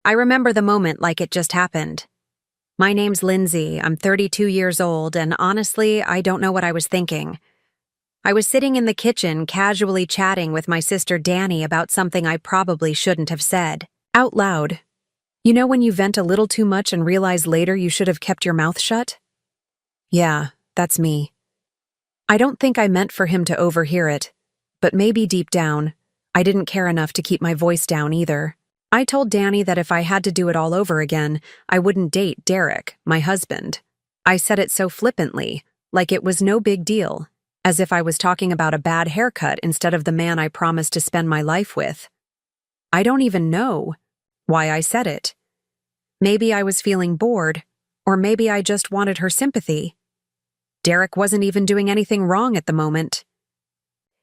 I remember the moment like it just happened. My name's Lindsay, I'm 32 years old, and honestly, I don't know what I was thinking. I was sitting in the kitchen casually chatting with my sister Danny about something I probably shouldn't have said. Out loud. You know when you vent a little too much and realize later you should have kept your mouth shut? Yeah, that's me. I don't think I meant for him to overhear it, but maybe deep down, I didn't care enough to keep my voice down either. I told Danny that if I had to do it all over again, I wouldn't date Derek, my husband. I said it so flippantly, like it was no big deal, as if I was talking about a bad haircut instead of the man I promised to spend my life with. I don't even know why I said it. Maybe I was feeling bored, or maybe I just wanted her sympathy. Derek wasn't even doing anything wrong at the moment.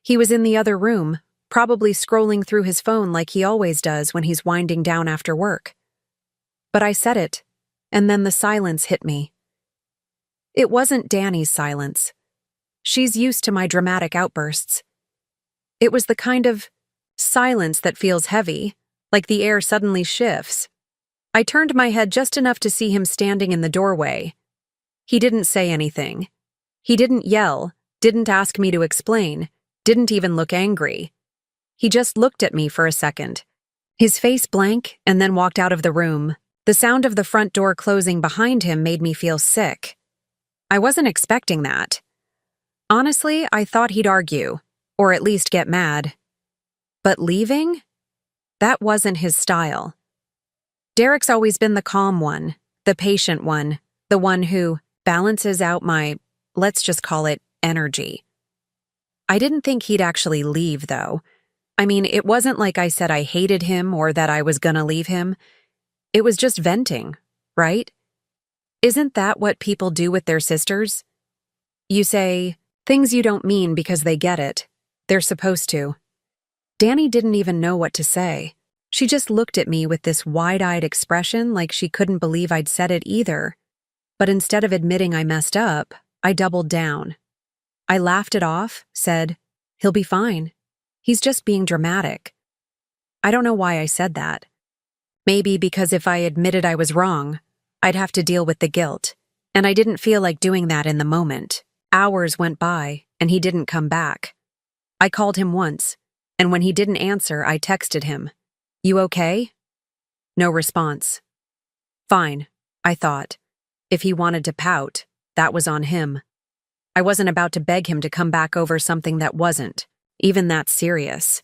He was in the other room, probably scrolling through his phone like he always does when he's winding down after work. But I said it, and then the silence hit me. It wasn't Danny's silence. She's used to my dramatic outbursts. It was the kind of silence that feels heavy, like the air suddenly shifts. I turned my head just enough to see him standing in the doorway. He didn't say anything. He didn't yell, didn't ask me to explain, didn't even look angry. He just looked at me for a second, his face blank, and then walked out of the room. The sound of the front door closing behind him made me feel sick. I wasn't expecting that. Honestly, I thought he'd argue, or at least get mad. But leaving? That wasn't his style. Derek's always been the calm one, the patient one, the one who balances out my, let's just call it, energy. I didn't think he'd actually leave, though. I mean, it wasn't like I said I hated him or that I was gonna leave him. It was just venting, right? Isn't that what people do with their sisters? You say things you don't mean because they get it. They're supposed to. Danny didn't even know what to say. She just looked at me with this wide-eyed expression like she couldn't believe I'd said it either. But instead of admitting I messed up, I doubled down. I laughed it off, said, "He'll be fine. He's just being dramatic." I don't know why I said that. Maybe because if I admitted I was wrong, I'd have to deal with the guilt, and I didn't feel like doing that in the moment. Hours went by, and he didn't come back. I called him once, and when he didn't answer, I texted him, "You okay?" No response. Fine, I thought. If he wanted to pout, that was on him. I wasn't about to beg him to come back over something that wasn't, even that serious.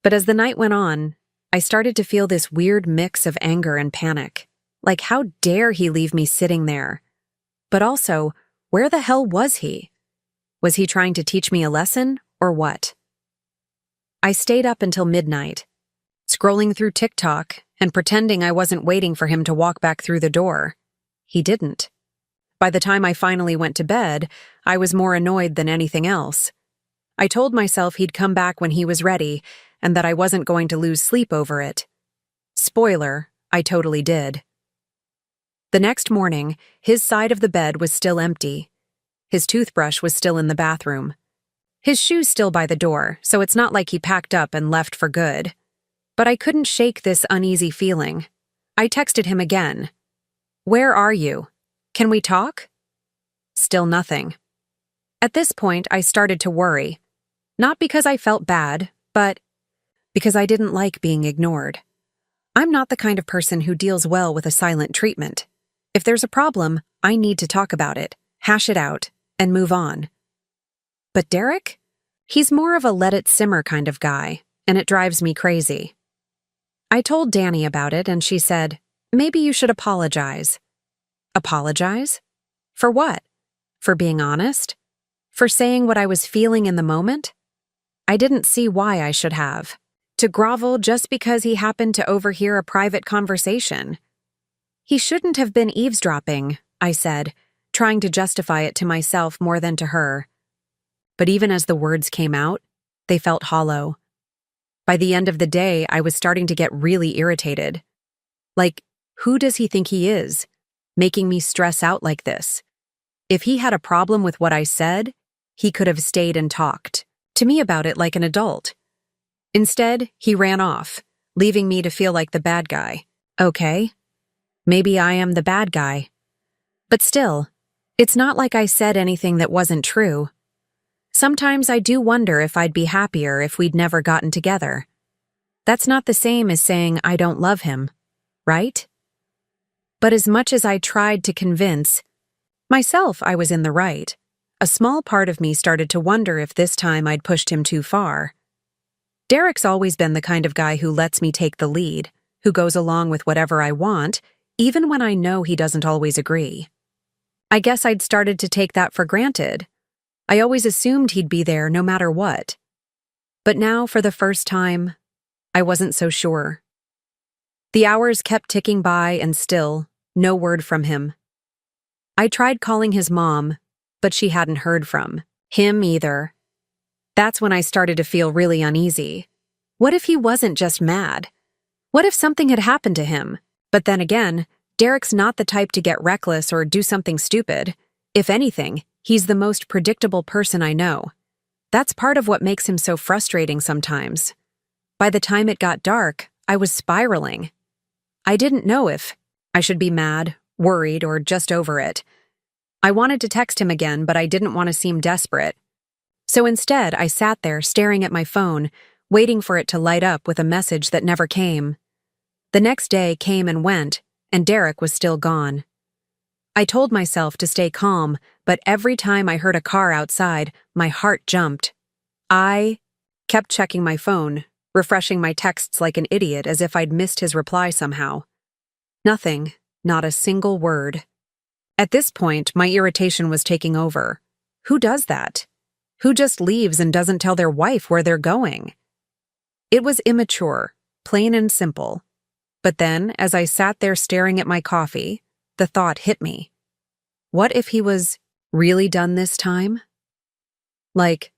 But as the night went on, I started to feel this weird mix of anger and panic. Like, how dare he leave me sitting there? But also, where the hell was he? Was he trying to teach me a lesson, or what? I stayed up until midnight, scrolling through TikTok and pretending I wasn't waiting for him to walk back through the door. He didn't. By the time I finally went to bed, I was more annoyed than anything else. I told myself he'd come back when he was ready, and that I wasn't going to lose sleep over it. Spoiler, I totally did. The next morning, his side of the bed was still empty. His toothbrush was still in the bathroom. His shoes still by the door, so it's not like he packed up and left for good. But I couldn't shake this uneasy feeling. I texted him again. "Where are you? Can we talk?" Still nothing. At this point, I started to worry. Not because I felt bad, but because I didn't like being ignored. I'm not the kind of person who deals well with a silent treatment. If there's a problem, I need to talk about it, hash it out, and move on. But Derek? He's more of a let-it-simmer kind of guy, and it drives me crazy. I told Danny about it, and she said, "Maybe you should apologize." Apologize? For what? For being honest? For saying what I was feeling in the moment? I didn't see why I should have. To grovel just because he happened to overhear a private conversation. He shouldn't have been eavesdropping, I said, trying to justify it to myself more than to her. But even as the words came out, they felt hollow. By the end of the day, I was starting to get really irritated. Like, who does he think he is, making me stress out like this? If he had a problem with what I said, he could have stayed and talked to me about it like an adult. Instead, he ran off, leaving me to feel like the bad guy. Okay, maybe I am the bad guy. But still, it's not like I said anything that wasn't true. Sometimes I do wonder if I'd be happier if we'd never gotten together. That's not the same as saying I don't love him, right? But as much as I tried to convince myself I was in the right, a small part of me started to wonder if this time I'd pushed him too far. Derek's always been the kind of guy who lets me take the lead, who goes along with whatever I want, even when I know he doesn't always agree. I guess I'd started to take that for granted. I always assumed he'd be there no matter what. But now, for the first time, I wasn't so sure. The hours kept ticking by and still, no word from him. I tried calling his mom, but she hadn't heard from him either. That's when I started to feel really uneasy. What if he wasn't just mad? What if something had happened to him? But then again, Derek's not the type to get reckless or do something stupid. If anything, he's the most predictable person I know. That's part of what makes him so frustrating sometimes. By the time it got dark, I was spiraling. I didn't know if I should be mad, worried, or just over it. I wanted to text him again, but I didn't want to seem desperate. So instead, I sat there staring at my phone, waiting for it to light up with a message that never came. The next day came and went, and Derek was still gone. I told myself to stay calm, but every time I heard a car outside, my heart jumped. I kept checking my phone, refreshing my texts like an idiot as if I'd missed his reply somehow. Nothing, not a single word. At this point, my irritation was taking over. Who does that? Who just leaves and doesn't tell their wife where they're going? It was immature, plain and simple. But then, as I sat there staring at my coffee, the thought hit me. What if he was really done this time? Like,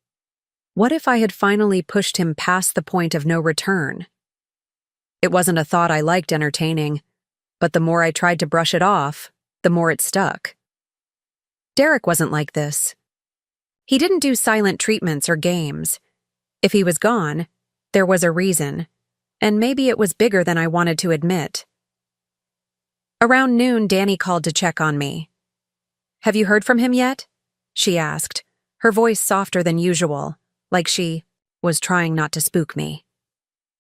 what if I had finally pushed him past the point of no return? It wasn't a thought I liked entertaining, but the more I tried to brush it off, the more it stuck. Derek wasn't like this. He didn't do silent treatments or games. If he was gone, there was a reason, and maybe it was bigger than I wanted to admit. Around noon, Danny called to check on me. "Have you heard from him yet?" she asked, her voice softer than usual, like she was trying not to spook me.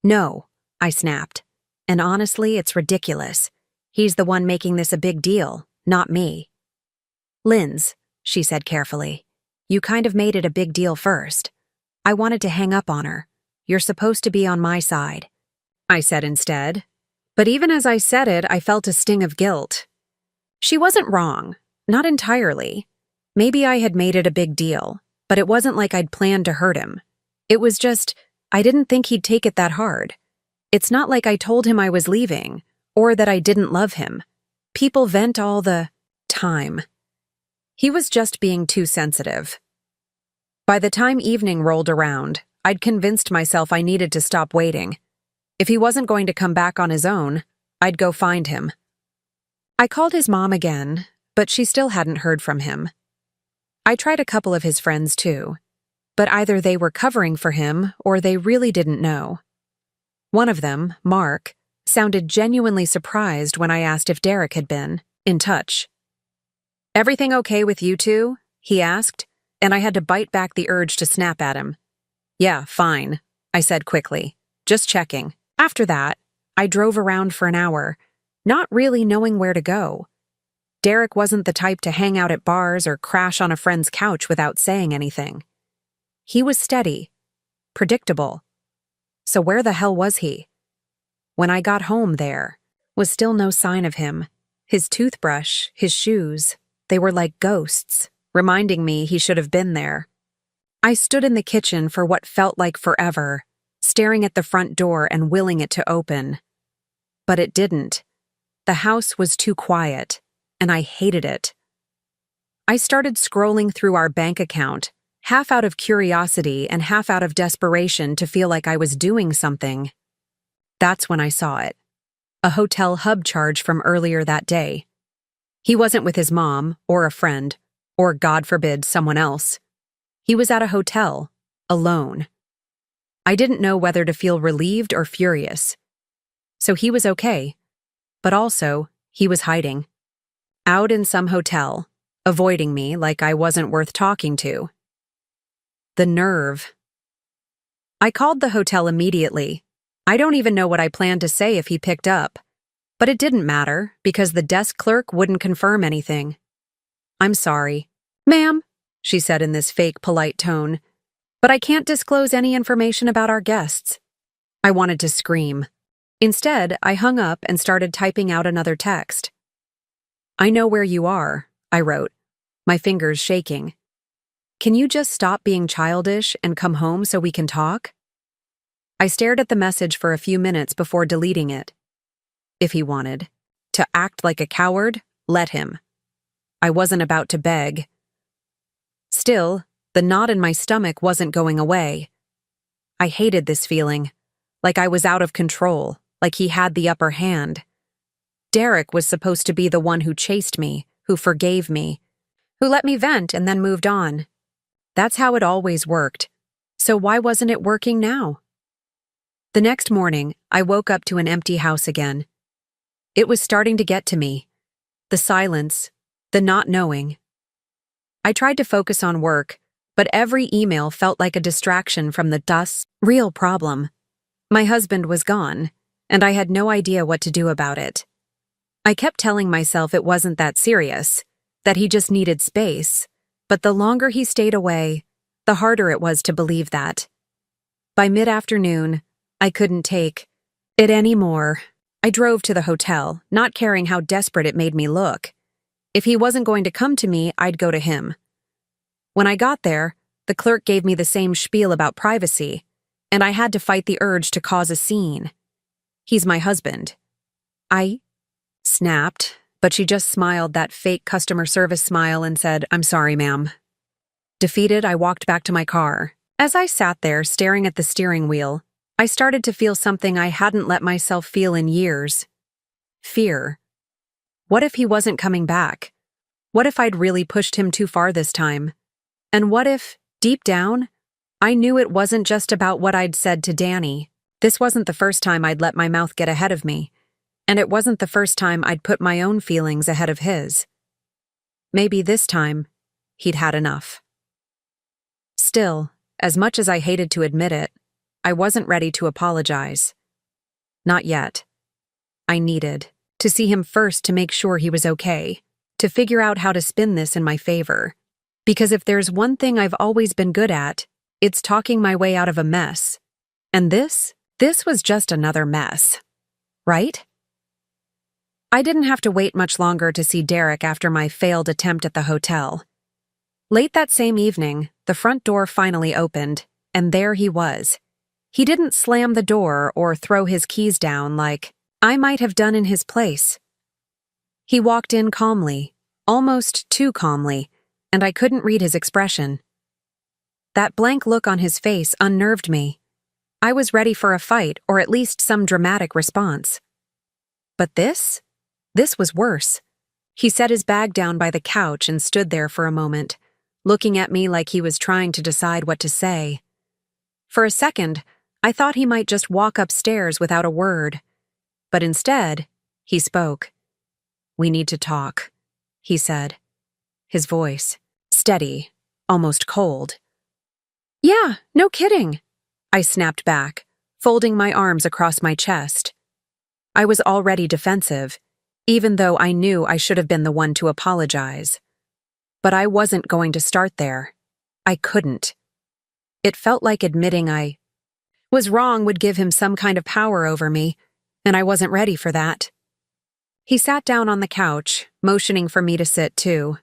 "No," I snapped. "And honestly, it's ridiculous. He's the one making this a big deal, not me." "Linz," she said carefully, "you kind of made it a big deal first. I wanted to hang up on her. You're supposed to be on my side," I said instead. But even as I said it, I felt a sting of guilt. She wasn't wrong, not entirely. Maybe I had made it a big deal, but it wasn't like I'd planned to hurt him. It was just, I didn't think he'd take it that hard. It's not like I told him I was leaving, or that I didn't love him. People vent all the time. He was just being too sensitive. By the time evening rolled around, I'd convinced myself I needed to stop waiting. If he wasn't going to come back on his own, I'd go find him. I called his mom again, but she still hadn't heard from him. I tried a couple of his friends too, but either they were covering for him or they really didn't know. One of them, Mark, sounded genuinely surprised when I asked if Derek had been in touch. "Everything okay with you two?" he asked, and I had to bite back the urge to snap at him. "Yeah, fine," I said quickly, "just checking." After that, I drove around for an hour, not really knowing where to go. Derek wasn't the type to hang out at bars or crash on a friend's couch without saying anything. He was steady, predictable. So where the hell was he? When I got home, there was still no sign of him. His toothbrush, his shoes, they were like ghosts, reminding me he should have been there. I stood in the kitchen for what felt like forever, staring at the front door and willing it to open. But it didn't. The house was too quiet, and I hated it. I started scrolling through our bank account, half out of curiosity and half out of desperation to feel like I was doing something. That's when I saw it. A hotel hub charge from earlier that day. He wasn't with his mom, or a friend, or God forbid, someone else. He was at a hotel, alone. I didn't know whether to feel relieved or furious. So he was okay. but also, he was hiding. Out in some hotel, avoiding me like I wasn't worth talking to. The nerve. I called the hotel immediately. I don't even know what I planned to say if he picked up. But it didn't matter, because the desk clerk wouldn't confirm anything. "I'm sorry, ma'am," she said in this fake polite tone, "but I can't disclose any information about our guests." I wanted to scream. Instead, I hung up and started typing out another text. "I know where you are," I wrote, my fingers shaking. "Can you just stop being childish and come home so we can talk?" I stared at the message for a few minutes before deleting it. If he wanted to act like a coward, let him. I wasn't about to beg. Still, the knot in my stomach wasn't going away. I hated this feeling, like I was out of control, like he had the upper hand. Derek was supposed to be the one who chased me, who forgave me, who let me vent and then moved on. That's how it always worked. So why wasn't it working now? The next morning, I woke up to an empty house again. It was starting to get to me. The silence, the not knowing. I tried to focus on work, but every email felt like a distraction from the real problem. My husband was gone, and I had no idea what to do about it. I kept telling myself it wasn't that serious, that he just needed space, but the longer he stayed away, the harder it was to believe that. By mid-afternoon, I couldn't take it anymore. I drove to the hotel, not caring how desperate it made me look. If he wasn't going to come to me, I'd go to him. When I got there, the clerk gave me the same spiel about privacy, and I had to fight the urge to cause a scene. "He's my husband." I snapped, but she just smiled that fake customer service smile and said, "I'm sorry, ma'am." Defeated, I walked back to my car. As I sat there staring at the steering wheel, I started to feel something I hadn't let myself feel in years. Fear. What if he wasn't coming back? What if I'd really pushed him too far this time? And what if, deep down, I knew it wasn't just about what I'd said to Danny? This wasn't the first time I'd let my mouth get ahead of me, and it wasn't the first time I'd put my own feelings ahead of his. Maybe this time, he'd had enough. Still, as much as I hated to admit it, I wasn't ready to apologize. Not yet. I needed to see him first to make sure he was okay, to figure out how to spin this in my favor. Because if there's one thing I've always been good at, it's talking my way out of a mess. And this was just another mess. Right? I didn't have to wait much longer to see Derek after my failed attempt at the hotel. Late that same evening, the front door finally opened, and there he was. He didn't slam the door or throw his keys down like I might have done in his place. He walked in calmly, almost too calmly, and I couldn't read his expression. That blank look on his face unnerved me. I was ready for a fight or at least some dramatic response. But this was worse. He set his bag down by the couch and stood there for a moment, looking at me like he was trying to decide what to say. For a second, I thought he might just walk upstairs without a word. But instead, he spoke. "We need to talk," he said. His voice, steady, almost cold. "Yeah, no kidding," I snapped back, folding my arms across my chest. I was already defensive, even though I knew I should have been the one to apologize. But I wasn't going to start there. I couldn't. It felt like admitting I was wrong would give him some kind of power over me, and I wasn't ready for that. He sat down on the couch, motioning for me to sit too.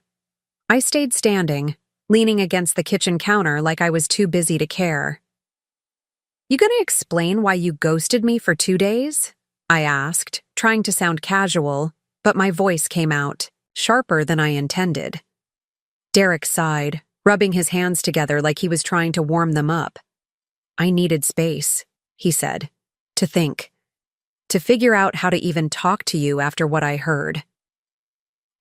I stayed standing, leaning against the kitchen counter like I was too busy to care. "You gonna explain why you ghosted me for 2 days?" I asked, trying to sound casual, but my voice came out, sharper than I intended. Derek sighed, rubbing his hands together like he was trying to warm them up. "I needed space," he said, "to think, to figure out how to even talk to you after what I heard."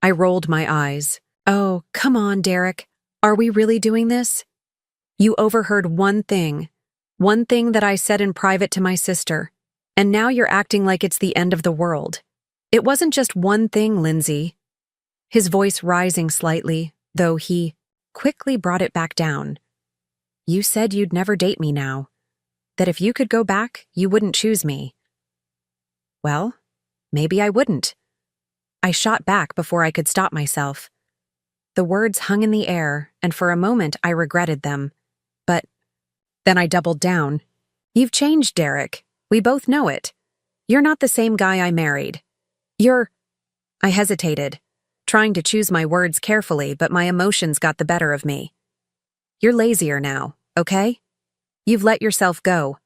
I rolled my eyes. "Oh, come on, Derek. Are we really doing this? You overheard one thing that I said in private to my sister, and now you're acting like it's the end of the world. It wasn't just one thing, Lindsay. His voice rising slightly, though he quickly brought it back down. You said you'd never date me now. That if you could go back, you wouldn't choose me. Well, maybe I wouldn't. I shot back before I could stop myself. The words hung in the air, and for a moment I regretted them. But then I doubled down. You've changed, Derek. We both know it. You're not the same guy I married. I hesitated, trying to choose my words carefully, but my emotions got the better of me. You're lazier now, okay? You've let yourself go.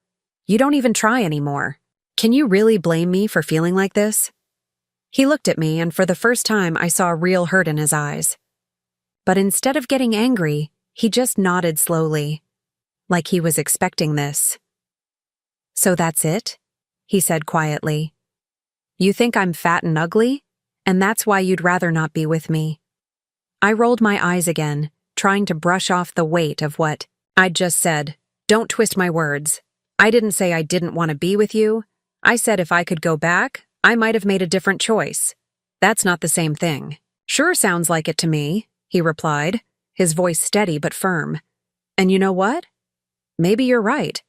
You don't even try anymore. Can you really blame me for feeling like this? He looked at me, and for the first time I saw real hurt in his eyes. But instead of getting angry, he just nodded slowly, like he was expecting this. So that's it? He said quietly. You think I'm fat and ugly? And that's why you'd rather not be with me. I rolled my eyes again, trying to brush off the weight of what I'd just said. Don't twist my words. I didn't say I didn't want to be with you. I said if I could go back, I might have made a different choice. That's not the same thing. Sure sounds like it to me, he replied, his voice steady but firm. And you know what? Maybe you're right.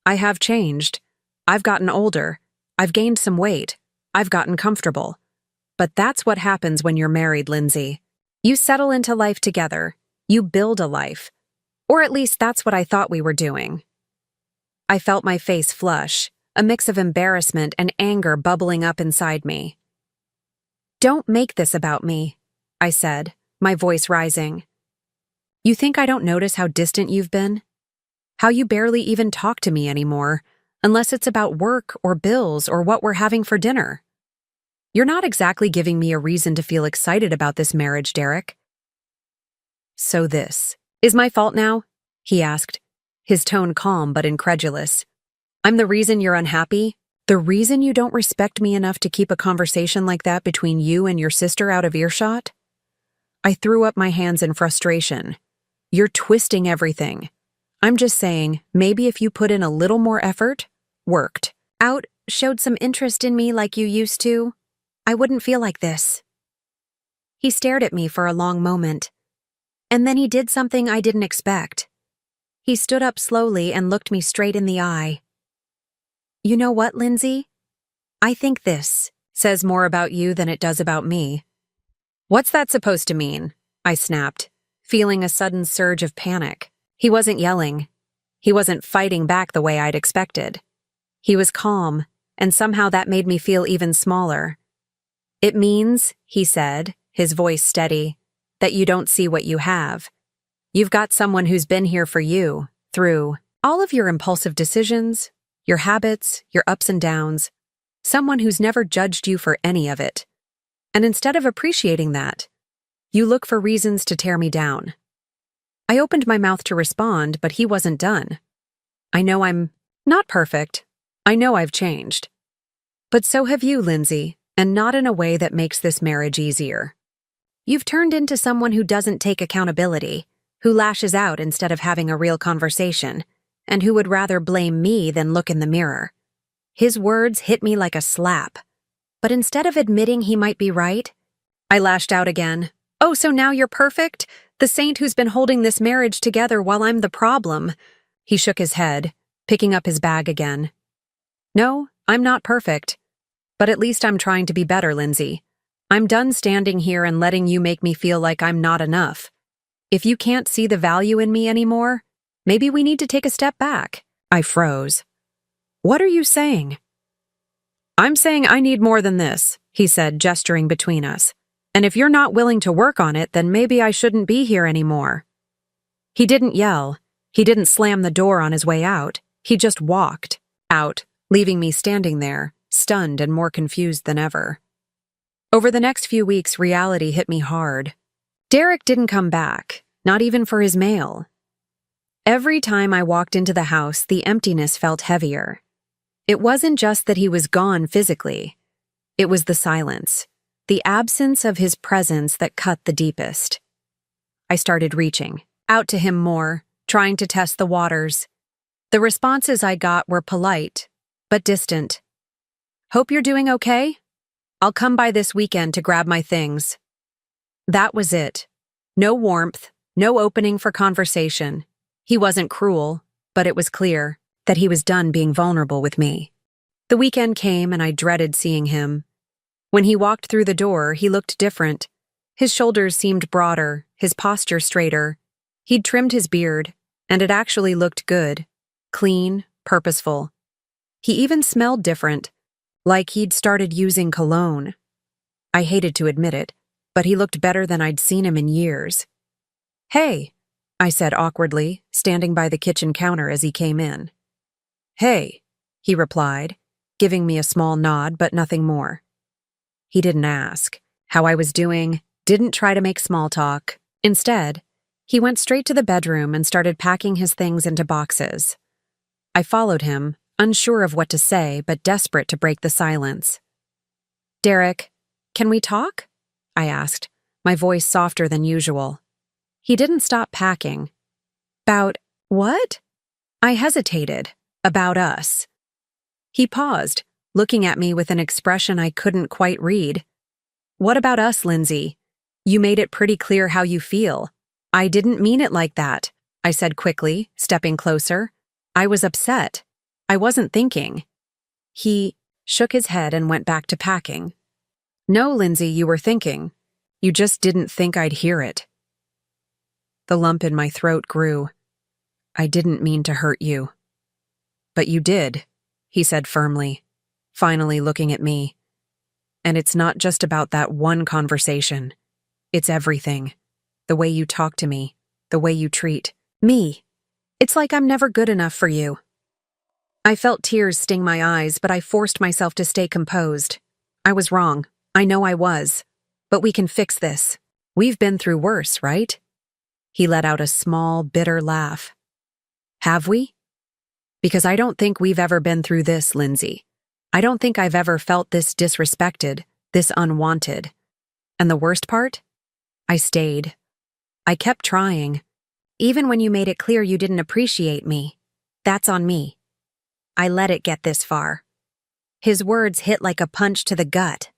I have changed. I've gotten older. I've gained some weight. I've gotten comfortable. But that's what happens when you're married, Lindsay. You settle into life together. You build a life. Or at least that's what I thought we were doing. I felt my face flush, a mix of embarrassment and anger bubbling up inside me. Don't make this about me, I said, my voice rising. You think I don't notice how distant you've been? How you barely even talk to me anymore, unless it's about work or bills or what we're having for dinner. You're not exactly giving me a reason to feel excited about this marriage, Derek. So this is my fault now? He asked, his tone calm but incredulous. I'm the reason you're unhappy? The reason you don't respect me enough to keep a conversation like that between you and your sister out of earshot? I threw up my hands in frustration. You're twisting everything. I'm just saying, maybe if you put in a little more effort, worked out, showed some interest in me like you used to, I wouldn't feel like this. He stared at me for a long moment. And then he did something I didn't expect. He stood up slowly and looked me straight in the eye. You know what, Lindsay? I think this says more about you than it does about me. What's that supposed to mean? I snapped, feeling a sudden surge of panic. He wasn't yelling. He wasn't fighting back the way I'd expected. He was calm, and somehow that made me feel even smaller. It means, he said, his voice steady, that you don't see what you have. You've got someone who's been here for you, through all of your impulsive decisions, your habits, your ups and downs, someone who's never judged you for any of it. And instead of appreciating that, you look for reasons to tear me down. I opened my mouth to respond, but he wasn't done. I know I'm not perfect. I know I've changed. But so have you, Lindsay, and not in a way that makes this marriage easier. You've turned into someone who doesn't take accountability, who lashes out instead of having a real conversation, and who would rather blame me than look in the mirror. His words hit me like a slap. But instead of admitting he might be right, I lashed out again. Oh, so now you're perfect? The saint who's been holding this marriage together while I'm the problem. He shook his head, picking up his bag again. No, I'm not perfect. But at least I'm trying to be better, Lindsay. I'm done standing here and letting you make me feel like I'm not enough. If you can't see the value in me anymore, maybe we need to take a step back. I froze. What are you saying? I'm saying I need more than this, he said, gesturing between us. And if you're not willing to work on it, then maybe I shouldn't be here anymore. He didn't yell. He didn't slam the door on his way out. He just walked out, leaving me standing there, stunned and more confused than ever. Over the next few weeks, reality hit me hard. Derek didn't come back, not even for his mail. Every time I walked into the house, the emptiness felt heavier. It wasn't just that he was gone physically. It was the silence, the absence of his presence that cut the deepest. I started reaching out to him more, trying to test the waters. The responses I got were polite, but distant. Hope you're doing okay? I'll come by this weekend to grab my things. That was it. No warmth, no opening for conversation. He wasn't cruel, but it was clear that he was done being vulnerable with me. The weekend came and I dreaded seeing him. When he walked through the door, he looked different. His shoulders seemed broader, his posture straighter. He'd trimmed his beard, and it actually looked good. Clean, purposeful. He even smelled different, like he'd started using cologne. I hated to admit it, but he looked better than I'd seen him in years. "Hey," I said awkwardly, standing by the kitchen counter as he came in. "Hey," he replied, giving me a small nod but nothing more. He didn't ask how I was doing, didn't try to make small talk. Instead, he went straight to the bedroom and started packing his things into boxes. I followed him, unsure of what to say but desperate to break the silence. "Derek, can we talk?" I asked, my voice softer than usual. He didn't stop packing. "About what?" I hesitated. "About us." He paused, looking at me with an expression I couldn't quite read. "What about us, Lindsay? You made it pretty clear how you feel." "I didn't mean it like that," I said quickly, stepping closer. "I was upset. I wasn't thinking." He shook his head and went back to packing. "No, Lindsay, you were thinking. You just didn't think I'd hear it." The lump in my throat grew. "I didn't mean to hurt you." "But you did," he said firmly, finally looking at me. "And it's not just about that one conversation. It's everything. The way you talk to me, the way you treat me. It's like I'm never good enough for you." I felt tears sting my eyes, but I forced myself to stay composed. I was wrong. I know I was. But we can fix this. We've been through worse, right? He let out a small, bitter laugh. "Have we?" "Because I don't think we've ever been through this, Lindsay. I don't think I've ever felt this disrespected, this unwanted. And the worst part? I stayed. I kept trying. Even when you made it clear you didn't appreciate me. That's on me. I let it get this far." His words hit like a punch to the gut.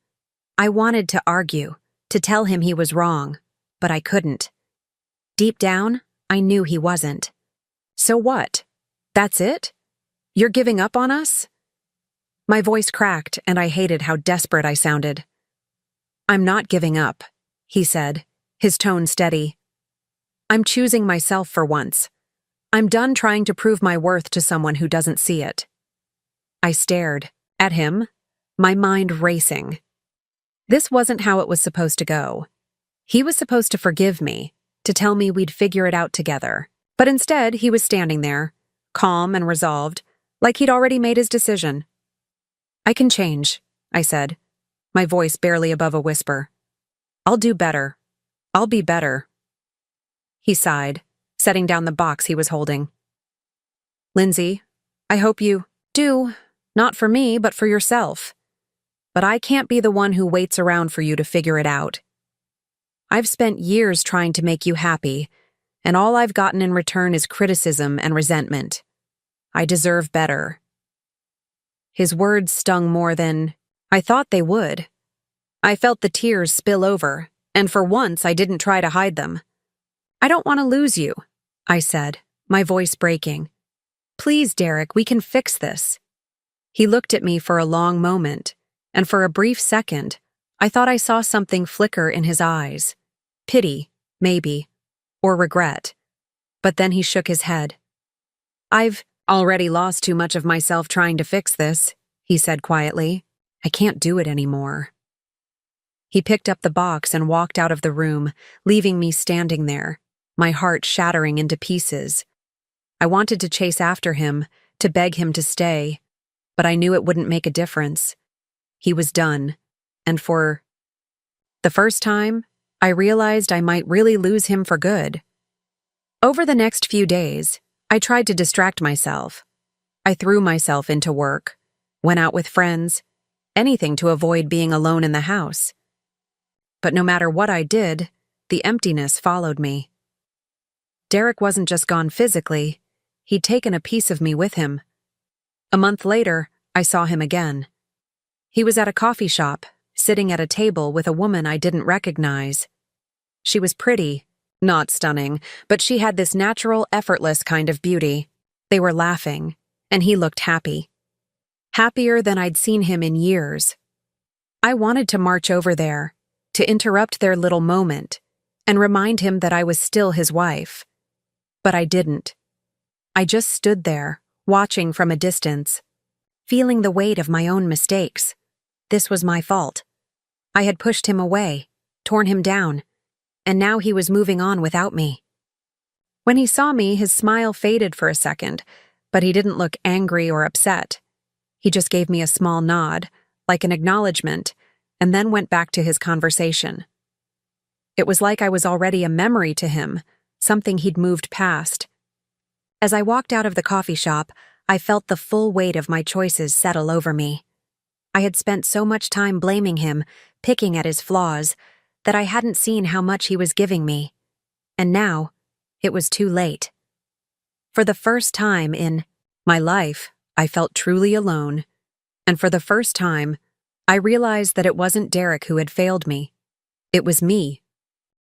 I wanted to argue, to tell him he was wrong, but I couldn't. Deep down, I knew he wasn't. "So what? That's it? You're giving up on us?" My voice cracked, and I hated how desperate I sounded. "I'm not giving up," he said, his tone steady. "I'm choosing myself for once. I'm done trying to prove my worth to someone who doesn't see it." I stared at him, my mind racing. This wasn't how it was supposed to go. He was supposed to forgive me, to tell me we'd figure it out together. But instead, he was standing there, calm and resolved, like he'd already made his decision. "I can change," I said, my voice barely above a whisper. "I'll do better. I'll be better." He sighed, setting down the box he was holding. "Lindsay, I hope you do, not for me, but for yourself. But I can't be the one who waits around for you to figure it out. I've spent years trying to make you happy, and all I've gotten in return is criticism and resentment. I deserve better." His words stung more than I thought they would. I felt the tears spill over, and for once I didn't try to hide them. "I don't want to lose you," I said, my voice breaking. "Please, Derek, we can fix this." He looked at me for a long moment, and for a brief second, I thought I saw something flicker in his eyes. Pity, maybe, or regret. But then he shook his head. "I've already lost too much of myself trying to fix this," he said quietly. "I can't do it anymore." He picked up the box and walked out of the room, leaving me standing there, my heart shattering into pieces. I wanted to chase after him, to beg him to stay, but I knew it wouldn't make a difference. He was done, and for the first time, I realized I might really lose him for good. Over the next few days, I tried to distract myself. I threw myself into work, went out with friends, anything to avoid being alone in the house. But no matter what I did, the emptiness followed me. Derek wasn't just gone physically, he'd taken a piece of me with him. A month later, I saw him again. He was at a coffee shop, sitting at a table with a woman I didn't recognize. She was pretty, not stunning, but she had this natural, effortless kind of beauty. They were laughing, and he looked happy. Happier than I'd seen him in years. I wanted to march over there, to interrupt their little moment, and remind him that I was still his wife. But I didn't. I just stood there, watching from a distance, feeling the weight of my own mistakes. This was my fault. I had pushed him away, torn him down, and now he was moving on without me. When he saw me, his smile faded for a second, but he didn't look angry or upset. He just gave me a small nod, like an acknowledgement, and then went back to his conversation. It was like I was already a memory to him, something he'd moved past. As I walked out of the coffee shop, I felt the full weight of my choices settle over me. I had spent so much time blaming him, picking at his flaws, that I hadn't seen how much he was giving me. And now, it was too late. For the first time in my life, I felt truly alone. And for the first time, I realized that it wasn't Derek who had failed me. It was me